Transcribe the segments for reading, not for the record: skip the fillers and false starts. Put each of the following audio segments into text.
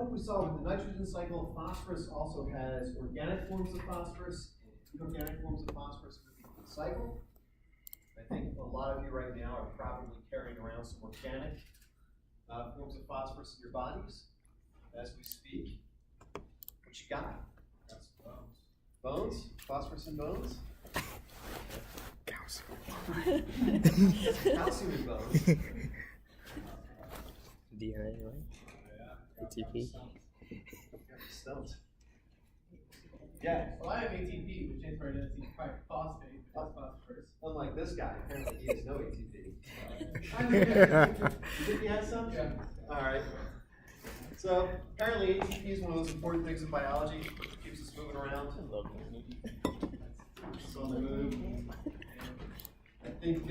like we saw with the nitrogen cycle, phosphorus also has organic forms of phosphorus and inorganic forms of phosphorus moving through the cycle. I think a lot of you right now are probably carrying around some organic forms of phosphorus in your bodies as we speak. What you got? That's bones. Bones? Phosphorus in bones? Calcium. Calcium in bones. DNA, right? Yeah. ATP. Stumped. Yeah. Well, I have ATP, which stands for adenosine triphosphate, which is phosphorus. Unlike this guy, apparently he has no ATP. I think that- You think he has some? Yeah. All right. So apparently ATP is one of those important things in biology. It keeps us moving around. It's on the move. I think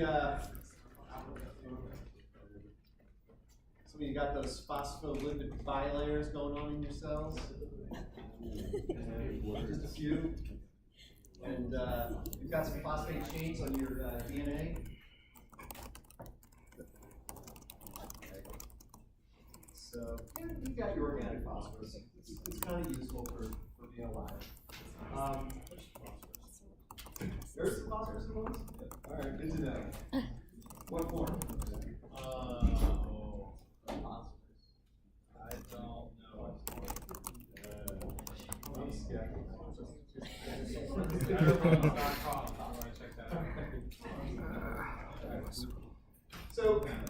some of you got those phospholipid bilayers going on in your cells. Just a few. And you've got some phosphate chains on your DNA. So you've got your organic phosphorus. It's kind of useful for being alive. There's some phosphorus in bones? All right, good to know. What form? I don't know. I'm skeptical. So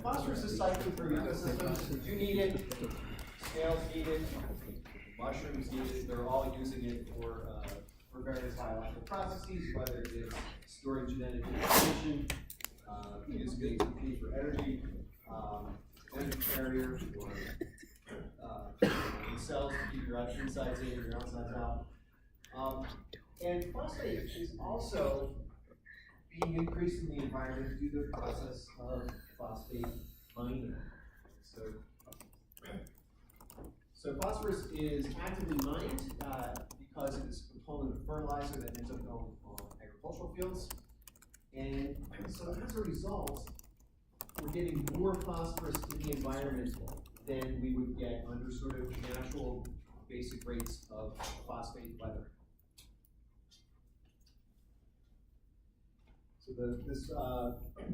phosphorus is cycling through ecosystems. You need it. Snails need it. Mushrooms need it. They're all using it for various biological processes, whether it's storing genetic information, using ATP for energy, energy carrier, or cells to keep your insides in or your outsides out. And phosphate is also being increased in the environment due to the process of phosphate mining. So phosphorus is actively mined because it is a component of fertilizer that ends up going on agricultural fields. And so as a result, we're getting more phosphorus in the environment than we would get under sort of natural basic rates of phosphate weathering. So this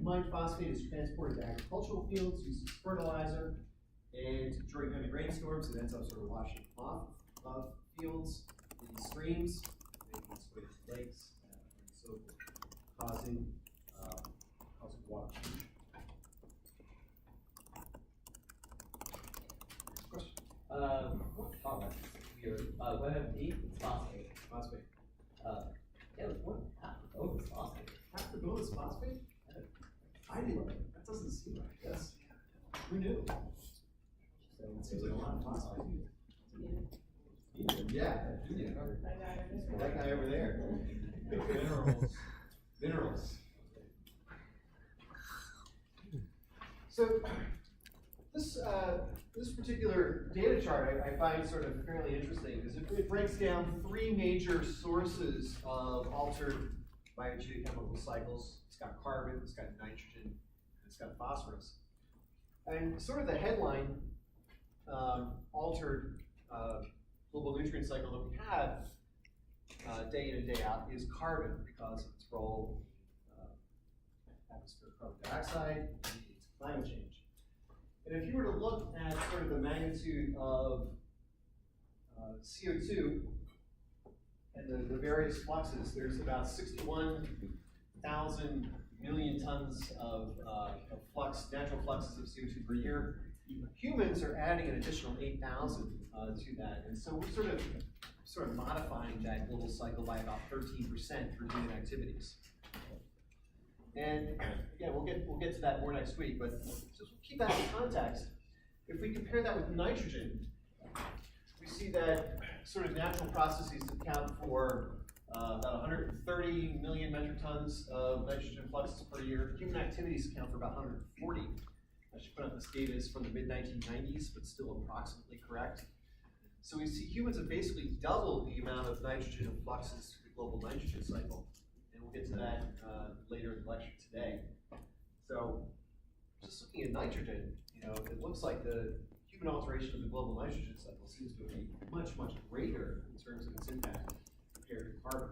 mined phosphate is transported to agricultural fields, used as fertilizer, and during heavy rainstorms, it ends up sort of washing off of fields in streams, making its way to lakes, and so causing water change. Question? WebMD is phosphate. Phosphate. Yeah, it was more than half the bone is phosphate. Half the bone is phosphate? I didn't. That doesn't seem right. Yes. Who knew? So it seems like a lot of phosphate. Yeah. That guy over there. Minerals. Minerals. So this particular data chart I find sort of fairly interesting because it breaks down three major sources of altered biogeochemical cycles. It's got carbon, it's got nitrogen, and it's got phosphorus. And sort of the headline altered global nutrient cycle that we have day in and day out is carbon because of its role atmospheric carbon dioxide and climate change. And if you were to look at sort of the magnitude of CO2 and the various fluxes, there's about 61,000 million tons of natural fluxes of CO2 per year. Humans are adding an additional 8,000 to that, and so we're sort of modifying that global cycle by about 13% through human activities. And again, we'll get to that more next week, but just keep that in context. If we compare that with nitrogen, we see that sort of natural processes account for about 130 million metric tons of nitrogen fluxes per year. Human activities account for about 140. I should put up this data is from the mid-1990s, but still approximately correct. So we see humans have basically doubled the amount of nitrogen fluxes through the global nitrogen cycle. And we'll get to that later in the lecture today. So just looking at nitrogen, it looks like the human alteration of the global nitrogen cycle seems to be much, much greater in terms of its impact compared to carbon.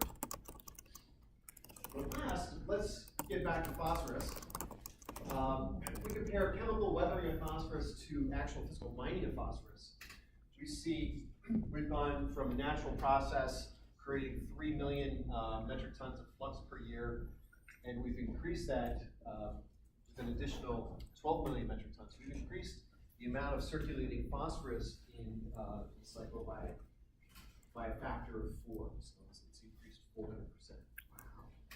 But last, let's get back to phosphorus. If we compare chemical weathering of phosphorus to actual physical mining of phosphorus, we see we've gone from a natural process creating 3 million metric tons of flux per year, and we've increased that with an additional 12 million metric tons. We've increased the amount of circulating phosphorus in the cycle by a factor of 4. So it's increased 400%.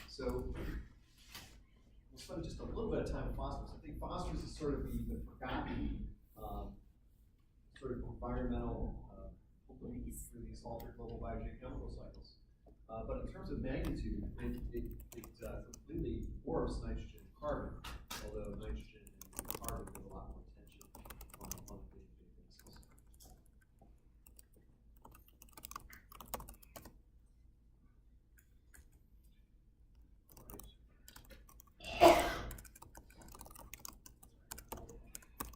So we'll spend just a little bit of time on phosphorus. I think phosphorus is sort of the forgotten sort of environmental police through these altered global biogeochemical cycles. But in terms of magnitude, it completely dwarfs nitrogen and carbon, although nitrogen and carbon have a lot more tension on a day-to-day basis.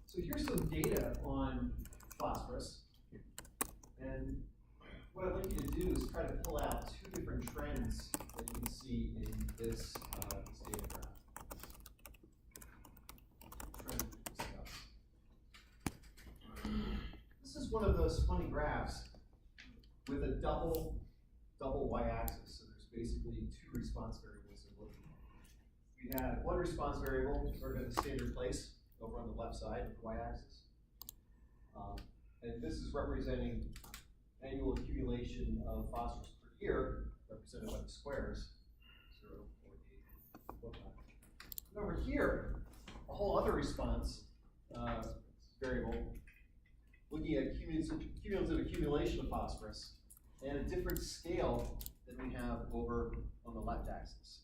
So here's some data on phosphorus. And what I'd like you to do is try to pull out 2 different trends that you can see in this data graph. Trend to discuss. This is one of those funny graphs with a double y-axis. So there's basically 2 response variables in looking at. We have one response variable sort of in the standard place over on the left side of the y-axis. And this is representing annual accumulation of phosphorus per year, represented by the squares, 0, 4, 8, 4, 5. And over here, a whole other response variable, looking at cumulative accumulation of phosphorus, and a different scale than we have over on the left axis.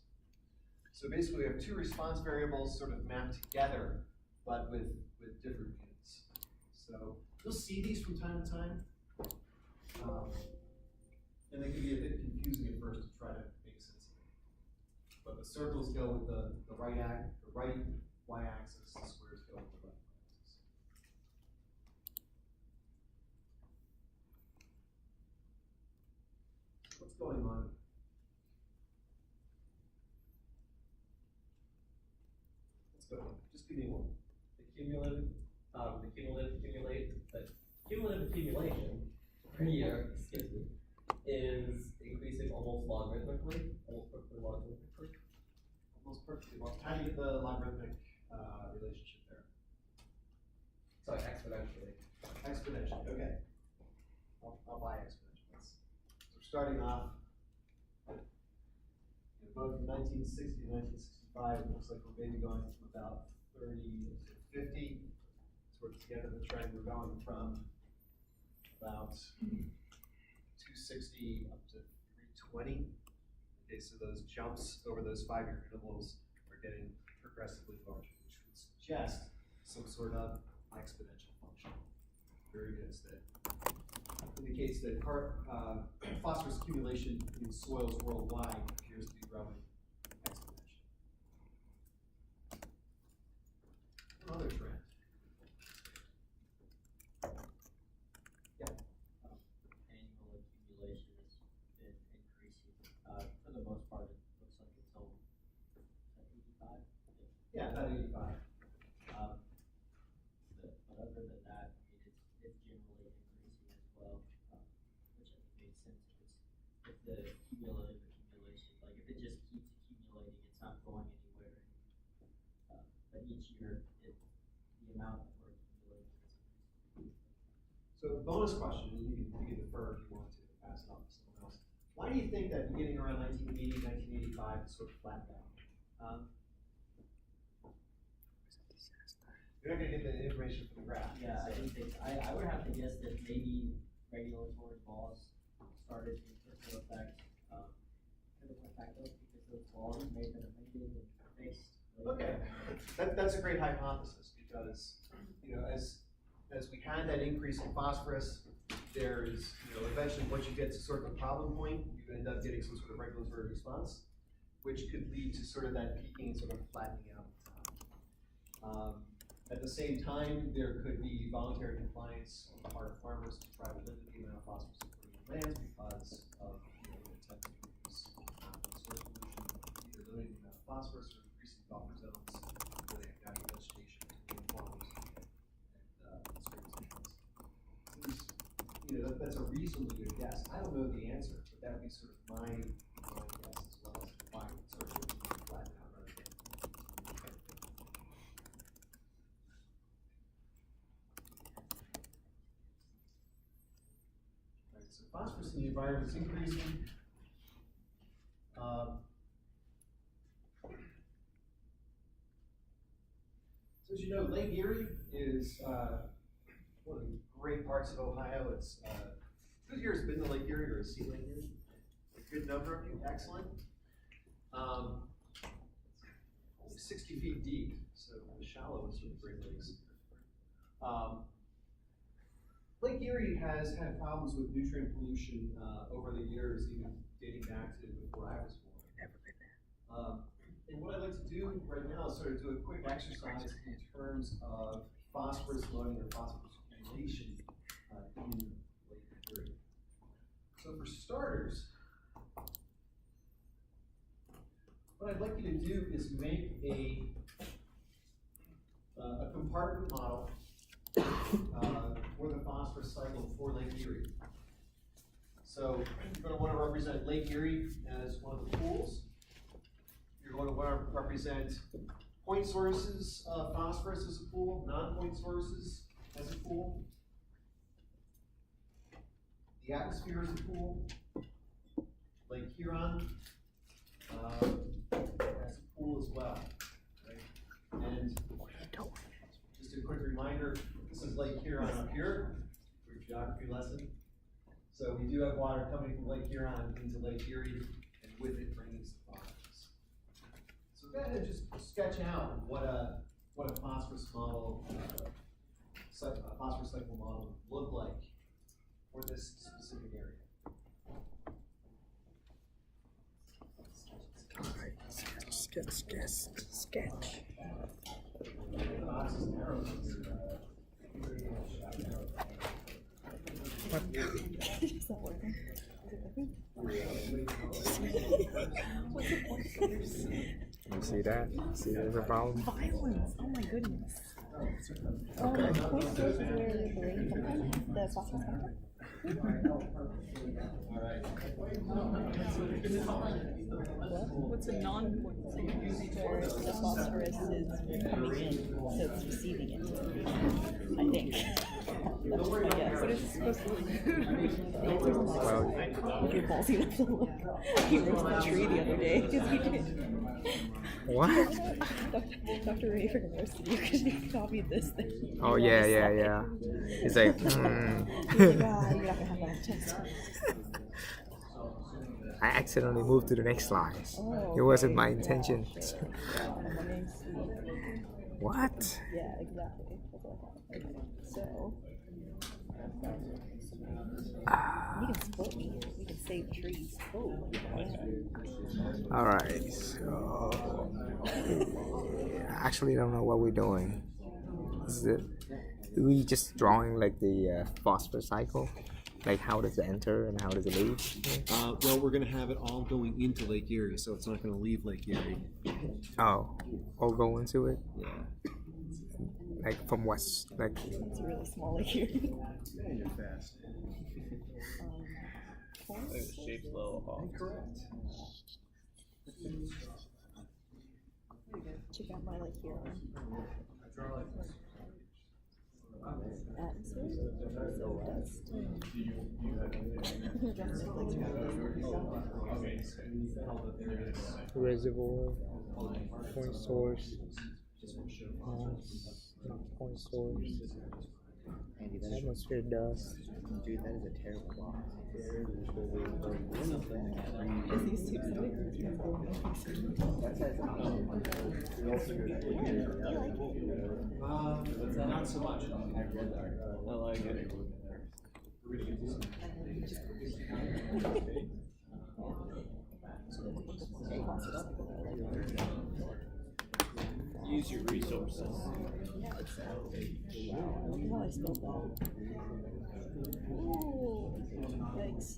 So basically, we have 2 response variables sort of mapped together, but with different units. So you'll see these from time to time. And they can be a bit confusing at first to try to make sense of it. But the circles go with the right y-axis, the squares go with the left y-axis. What's going on? What's going on? Just give me one. The cumulative accumulation per year, is increasing almost logarithmically. Almost perfectly. Well, how do you get the logarithmic relationship there? Sorry, exponentially. Exponentially, okay. I'll buy exponential. So we're starting off, both from 1960 to 1965, it looks like we're maybe going from about 30 to 50. Towards the end of the trend, we're going from about 260 up to 320. Okay, so those jumps over those 5-year intervals are getting progressively larger, which would suggest some sort of exponential function. Very good study. Indicates that phosphorus accumulation in soils worldwide appears to be growing exponentially. Another trend. Annual accumulation has been increasing. For the most part, it looks like it's on 85. Yeah, about 85. But other than that, I mean, it's generally increasing as well, which I think makes sense. If the cumulative accumulation, like if it just keeps accumulating, it's not going anywhere. But each year, the amount that we're accumulating is increasing. So bonus question, and you can defer if you want to pass it on to someone else. Why do you think that beginning around 1980, 1985 is sort of flattened out? You're not going to get the information from the graph. Yeah, I think I would have to guess that maybe regulatory laws started to put into effect, because those laws may have been amended and fixed. Okay, that's a great hypothesis because, as we had that increase in phosphorus, there's, eventually once you get to sort of a problem point, you end up getting some sort of regulatory response, which could lead to sort of that peaking and sort of flattening out. At the same time, there could be voluntary compliance on the part of farmers to try to limit the amount of phosphorus in lands because of, the intent to reduce source pollution, either limiting the amount of phosphorus or increasing buffer zones where they have natural vegetation between farmers and streams and lakes. That's a reasonably good guess. I don't know the answer, but that would be sort of my guess as well as why it's sort of flatten out rather than. Right, so phosphorus in the environment is increasing. So as you know, Lake Erie is one of the great parts of Ohio. It's who here has been to Lake Erie or has seen Lake Erie? A good number of you, excellent. 60 feet deep, so the shallowest of the Great Lakes. Lake Erie has had problems with nutrient pollution over the years, even dating back to before I was born. Never been there. And what I'd like to do right now is sort of do a quick exercise in terms of phosphorus loading or phosphorus accumulation in Lake Erie. So for starters, what I'd like you to do is make a compartment model for the phosphorus cycle for Lake Erie. So you're going to want to represent Lake Erie as one of the pools. You're going to want to represent point sources of phosphorus as a pool, non-point sources as a pool. The atmosphere as a pool. Lake Huron as a pool as well. Right? And just a quick reminder, this is Lake Huron up here for your geography lesson. So we do have water coming from Lake Huron into Lake Erie, and with it brings the phosphorus. So go ahead and just sketch out what a phosphorus model, a phosphorus cycle model would look like for this specific area. Sketch. Boxes and arrows. Is that working? You see that? See there's a problem? Violence! Oh my goodness. Point source is where the rain comes from, the phosphorus comes from? What's a non-point source? Where the phosphorus is coming in, so it's receiving it. I think. That's my guess. What is it supposed to look? The answer's Well, if you're ballsy enough to look. He roasted a tree the other day because he did. what? Dr. Raven roasted you because you copied this thing. Oh yeah. He's like, You're not gonna have that test. I accidentally moved to the next slide. Oh, It wasn't okay. my intention. That makes sense. What? Yeah, exactly. That's what I thought. Okay, so we can split these. We can save trees. Oh, All right. So I actually don't know what we're doing. Is it? Are we just drawing like the phosphorus cycle? Like how does it enter and how does it leave? Well, we're going to have it all going into Lake Erie, so it's not going to leave Lake Erie. Oh, all go into it? Yeah. Like from west, like it's really small here. Man, you're fast. Shape's a little off. Correct. Check out my like here. I draw like this. Atmosphere. So dust. reservoir, point source, point source, atmosphere dust. Dude, that is a terrible box. These two Not so much. I like it. Use your resources. Yeah, it's wow, I wonder how I spelled that. Ooh, yikes.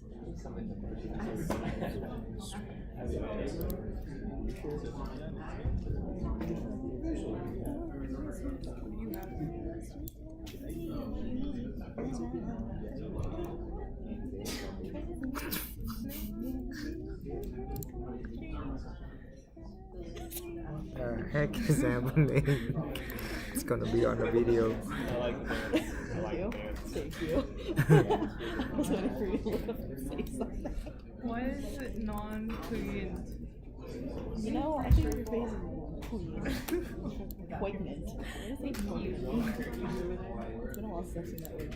Heck is happening? It's gonna be on the video. I like the dance. I like the dance. Thank you. I was waiting for you to look up and say something. Why is it non-poignant? You know, I think your face is poignant. What is it? Poignant. It's been a while since I've seen that word.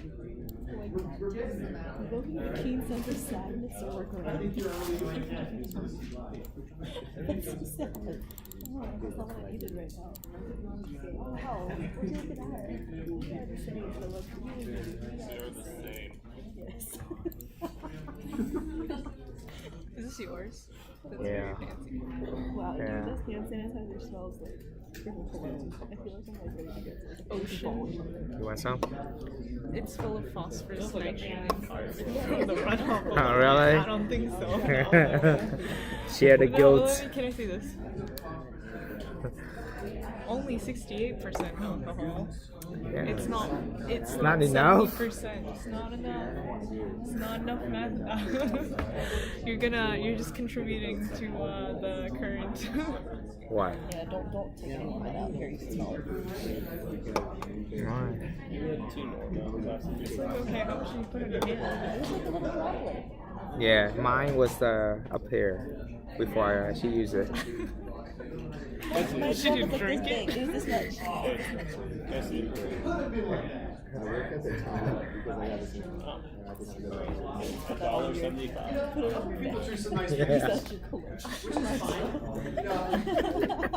Poignant. Evoking a keen sense of sadness or regret. That's so sad. Oh, that's not what I needed right now. Oh, wow. We're doing that. We are the same, Philip. They're the same. Yes. Is this yours? That's Yeah. very fancy. Wow, Yeah. this hand sanitizer smells like freaking cologne. I feel like I'm like ready to get like ocean. You want some? It's full of phosphorus nitrogen. Oh, really? I don't think so. Share the No, guilt. can I see this? Only 68% alcohol. Yeah. It's not. It's not enough? 70%. It's not enough. It's not enough meth. You're just contributing to the current. Why? Yeah, don't take any of it out here. You can smell it. Why? You had two more. It's like, okay, how much should you put in your hand? It was like a little droplet. Yeah, mine was up here before I actually use it. My Should you droplet was drink this big. It was this much. I see. $1.75. Put it on your People neck. threw some nice Use pictures, that your cologne. which is fine. You know,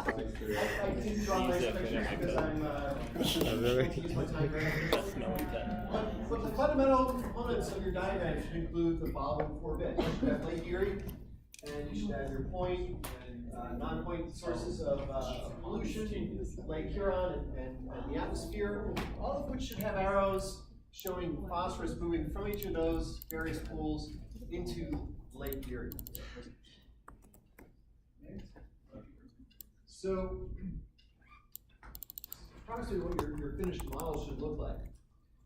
I didn't draw nice pictures because I'm use my time very But the fundamental components of your diagram should include the following 4 bits. You should have Lake Erie, and you should have your point and non-point sources of pollution, Lake Huron and the atmosphere, all of which should have arrows showing phosphorus moving from each of those various pools into Lake Erie. So, approximately what your finished model should look like.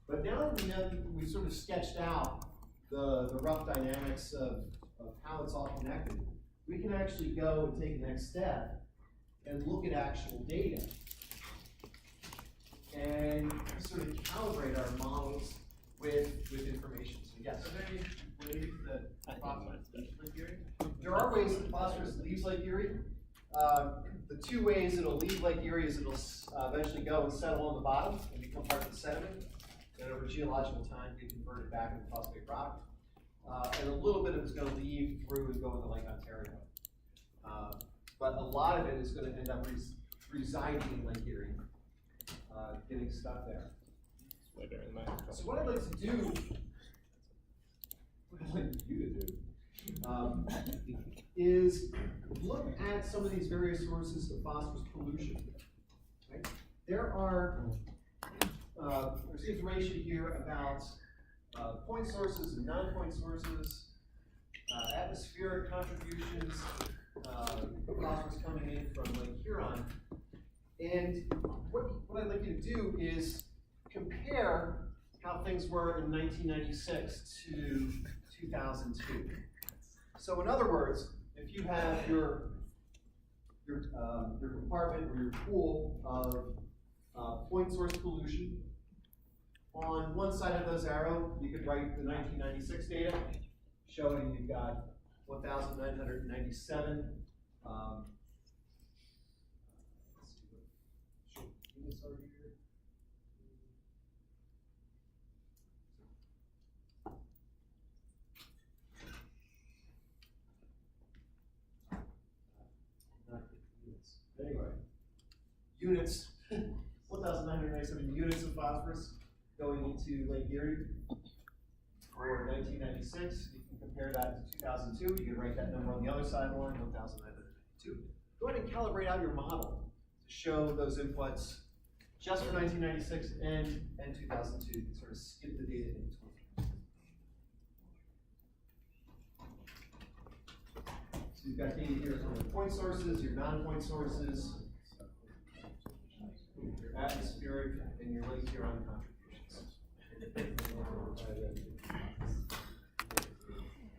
But now that we know, we've sort of sketched out the rough dynamics of how it's all connected, we can actually go and take the next step and look at actual data and sort of calibrate our models with information. So yes. Are there any ways that phosphorus leaves Lake Erie? There are ways that phosphorus leaves Lake Erie. The 2 ways it'll leave Lake Erie is it'll eventually go and settle on the bottom and become part of the sediment, and over geological time get converted back into phosphate rock. And a little bit of it's going to leave through and go into Lake Ontario. But a lot of it is going to end up residing in Lake Erie, getting stuck there. So what I'd like to do, is look at some of these various sources of phosphorus pollution. Right? There's information here about point sources and non-point sources, atmospheric contributions, phosphorus coming in from Lake Huron. And what I'd like you to do is compare how things were in 1996 to 2002. So in other words, if you have your compartment or your pool of point source pollution, on one side of those arrows, you could write the 1996 data, showing you've got 1,997 let's see what units are here. Anyway, units, 1,997 units of phosphorus going into Lake Erie for 1996. You can compare that to 2002. You can write that number on the other side of the line, 1,992. Go ahead and calibrate out your model to show those inputs, just for 1996 and 2002. Sort of skip the data in between. So you've got data here from your point sources, your non-point sources, your atmospheric, and your Lake Huron contributions.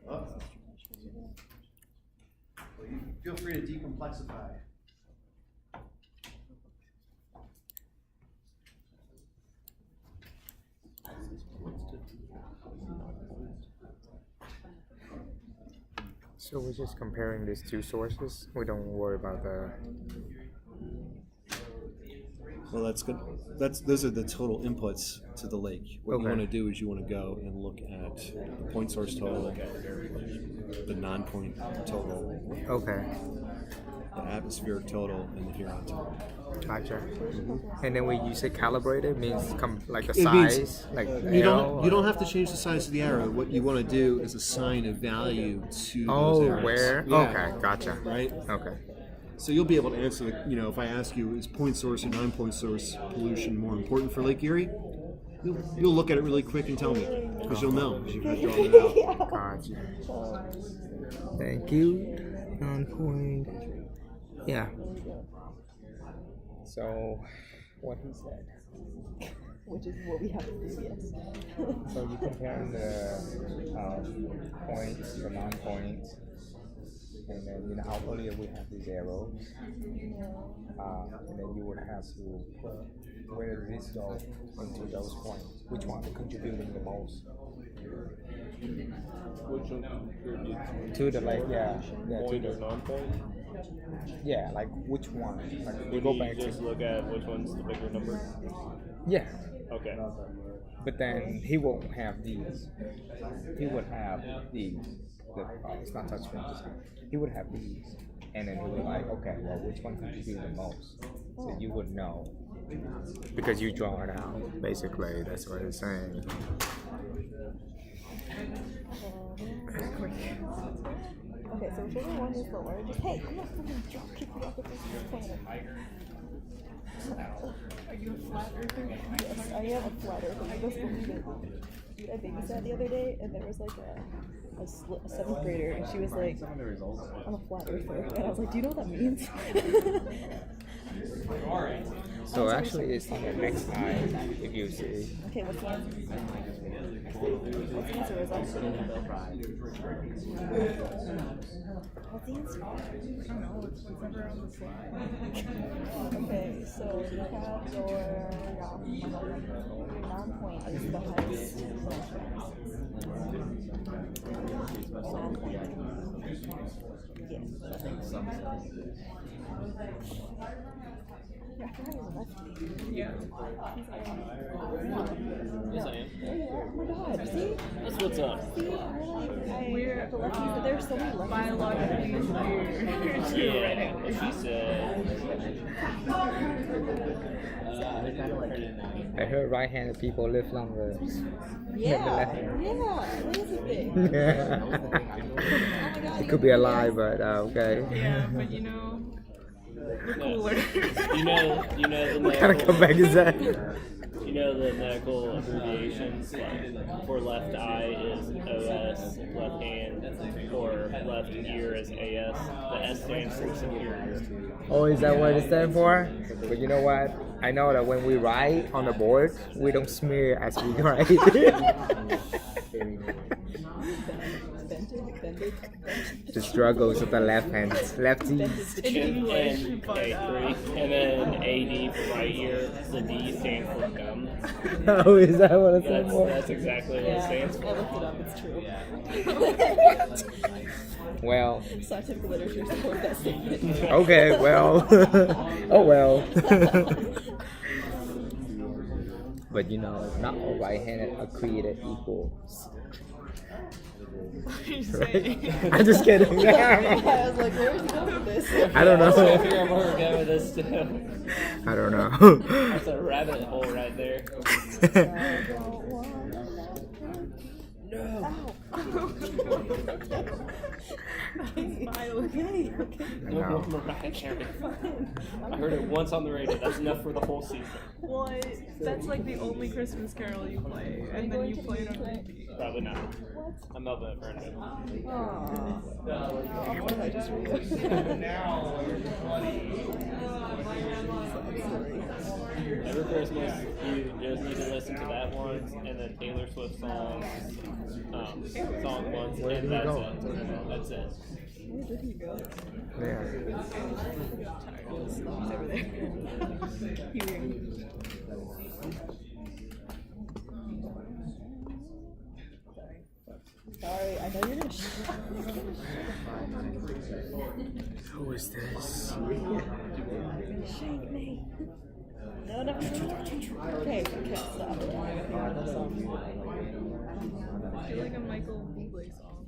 Oh. Well, you feel free to decomplexify. So we're just comparing these two sources. We don't worry about the. Well, that's good. Those are the total inputs to the lake. What you Okay. want to do is you want to go and look at the point source total, the non-point total, Okay, the atmospheric total, and the Huron total. gotcha. And then when you say calibrated, means like a It means- size, like You arrow, don't have to change the size of the arrow. What you want to do is assign a value to those Oh, arrows. where? Yeah. Okay, gotcha. Right. Okay. So you'll be able to answer, if I ask you, is point source or non-point source pollution more important for Lake Erie? You'll look at it really quick and tell me, because you'll know, because you've drawn it out. Gotcha. Thank you. Non-point. Yeah. So, what he said. Which is what we have to do, yes. So you comparing the points, the non-points, and then how earlier we have these arrows, and then you would have to put where does this go into those points? Which one is contributing the most? Which one contributes To the like, yeah, point to or the, non-point? yeah, like which one? Like we Would go you back just to, look at which one's the bigger number? yeah, Okay. but then he won't have these. He would have these. It's not touchscreen. He would have these, and then he would like, okay, well, which one contributes the most? So you would know because you draw it out. Basically, that's what he's saying. Okay, so whichever one is the largest. Hey, I'm not fucking kicking you off the face of this planet. Are you a flat earther? Yes, I am a flat earther. I just believe it. Dude, I babysat the other day, and there was like a 7th grader, and she was like, I'm a flat earther. And I was like, do you know what that means? So actually, it's on the next eye if you see. Okay, what's the answer? What's the answer, Rizzo? What's the answer? I don't know. It's never on the slide. Okay, so you have your non-point is the highest. Non-point. Yes. Yeah, I forgot he was a lefty. Yeah. Yes, I am. There you are. Oh my god, see? That's what's up. See, We're the lefties, but there's so many lefties. biologically weird. Yeah, she said. I heard right-handed people live longer. Yeah, lazy thing. Oh my god. It could be a lie, but okay. Yeah, but you know, we're cooler. You know the What kind of medical, comeback is that? you know the medical abbreviations, like for left eye is OS, left hand, or left ear is AS. The S stands for superior. Oh, is that what it stands for? But you know what? I know that when we write on the board, we don't smear as we write. The struggles of the left hands, lefties. In English, And but A3, and then AD for right ear. The D stands for gum. Oh, is that what it stands for? That's exactly what it stands I for. looked it up, it's true. Well, Scientific literature supports that statement. okay, well. Oh well. But you know, not all right-handed are created equal. what are you Right? saying? I'm just kidding. I was like, where's he going with this? I don't I figure know. out where we're going with this too. I don't know. That's a rabbit hole right there. No. Okay. No more Mariah Carey. I heard it once on the radio. That's enough for the whole season. What? That's like the only Christmas Carol you play, and then you play it on repeat. Probably not. I'm not that friend. Every Christmas, you just need to listen to that once, and then Taylor Swift song once, Where and did he that's go? it. That's it. Where did he go? There. He's over there. Hearing. Sorry, I know you're gonna Who is this? shake me. No, no. Okay, stop. I feel like a Michael Bublé song.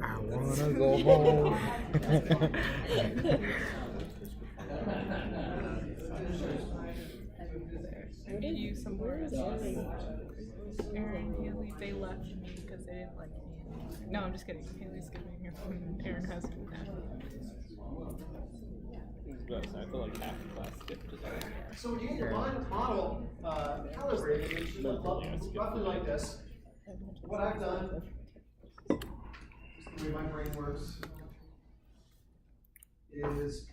I wanna go home. I need you somewhere. Aaron, Haley, they left me because they didn't like me. No, I'm just kidding. Haley's giving her phone. Aaron has me now. Gross. I feel like half the class skipped to that. So when you get your model calibrated, it should look roughly like this. What I've done, just the way my brain works, is